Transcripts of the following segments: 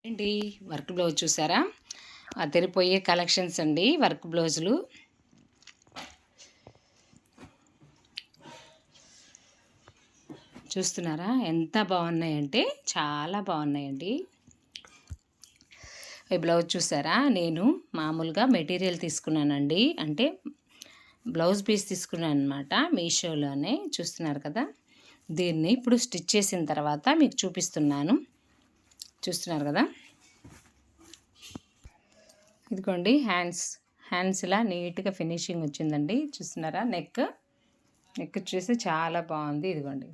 ఏంటి work blouse చూసారా? అదిరిపోయే కలెక్షన్స్ అండి వర్క్ బ్లౌజులు. చూస్తున్నారా ఎంత బాగున్నాయంటే చాలా బాగున్నాయండి. ఈ బ్లౌజ్ చూసారా? నేను మామూలుగా మెటీరియల్ తీసుకున్నానండి, అంటే బ్లౌజ్ పీస్ తీసుకున్నాను అనమాట మీషోలోనే. చూస్తున్నారు కదా, దీన్ని ఇప్పుడు స్టిచ్ చేసిన తర్వాత మీకు చూపిస్తున్నాను. చూస్తున్నారు కదా, ఇదిగోండి హ్యాండ్స్ ఇలా నీట్గా ఫినిషింగ్ వచ్చిందండి. చూస్తున్నారా? నెక్ వచ్చేసి చాలా బాగుంది. ఇదిగోండి,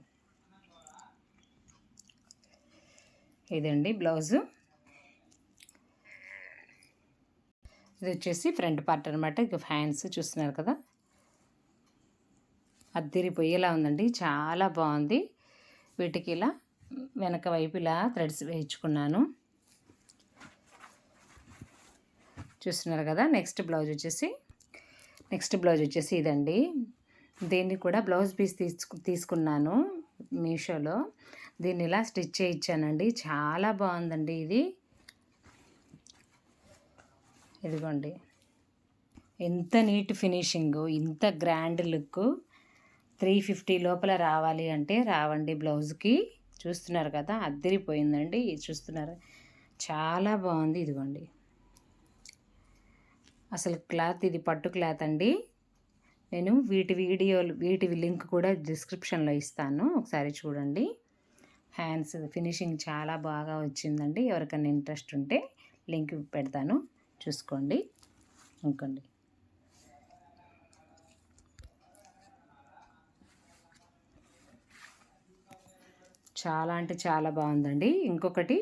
ఇదండి బ్లౌజు. ఇది వచ్చేసి ఫ్రంట్ పార్ట్ అనమాట. ఇక హ్యాండ్స్ చూస్తున్నారు కదా, అద్దిరిపోయేలా ఉందండి, చాలా బాగుంది. వీటికి ఇలా వెనక వైపు ఇలా థ్రెడ్స్ వేయించుకున్నాను. చూస్తున్నారు కదా. నెక్స్ట్ బ్లౌజ్ వచ్చేసి ఇదండి. దీన్ని కూడా బ్లౌజ్ పీస్ తీసుకున్నాను మీషోలో. దీన్ని ఇలా స్టిచ్ చేయించానండి, చాలా బాగుందండి ఇది. ఇదిగోండి, ఎంత నీట్ ఫినిషింగు, ఇంత గ్రాండ్ లుక్. 350 లోపల రావాలి అంటే రావండి బ్లౌజ్కి. చూస్తున్నారు కదా, అద్దిరిపోయిందండి. చూస్తున్నారు, చాలా బాగుంది. ఇదిగోండి, అసలు క్లాత్ ఇది పట్టు క్లాత్ అండి. నేను వీటి లింక్ కూడా డిస్క్రిప్షన్లో ఇస్తాను, ఒకసారి చూడండి. హ్యాండ్స్ ఫినిషింగ్ చాలా బాగా వచ్చిందండి. ఎవరికైనా ఇంట్రెస్ట్ ఉంటే లింక్ పెడతాను, చూసుకోండి. ఇంకోండి, చాలా అంటే చాలా బాగుందండి. ఇంకొకటి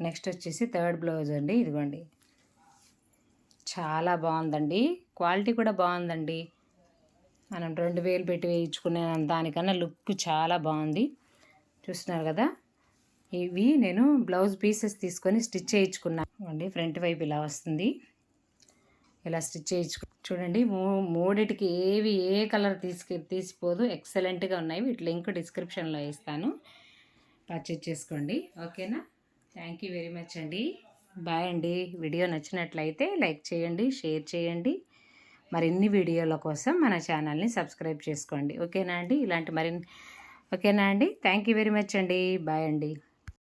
నెక్స్ట్ వచ్చేసి థర్డ్ బ్లౌజ్ అండి. ఇదిగోండి, చాలా బాగుందండి, క్వాలిటీ కూడా బాగుందండి. మనం 2000 పెట్టి వేయించుకునే దానికన్నా లుక్ చాలా బాగుంది. చూస్తున్నారు కదా, ఇవి నేను బ్లౌజ్ పీసెస్ తీసుకొని స్టిచ్ చేయించుకున్నాను అండి. ఫ్రంట్ వైపు ఇలా వస్తుంది, ఇలా స్టిచ్ చూడండి. మూడిటికి ఏ కలర్ తీసిపోదు, ఎక్సలెంట్గా ఉన్నాయి. వీటి లింక్ డిస్క్రిప్షన్లో ఇస్తాను, పర్చేజ్ చేసుకోండి. ఓకేనా? థ్యాంక్ యూ వెరీ మచ్ అండి. బాయ్ అండి. వీడియో నచ్చినట్లయితే లైక్ చేయండి, షేర్ చేయండి. మరిన్ని వీడియోల కోసం మన ఛానల్ని సబ్స్క్రైబ్ చేసుకోండి. ఓకేనా అండి? ఓకేనా అండి? థ్యాంక్ యూ వెరీ మచ్ అండి. బాయ్ అండి.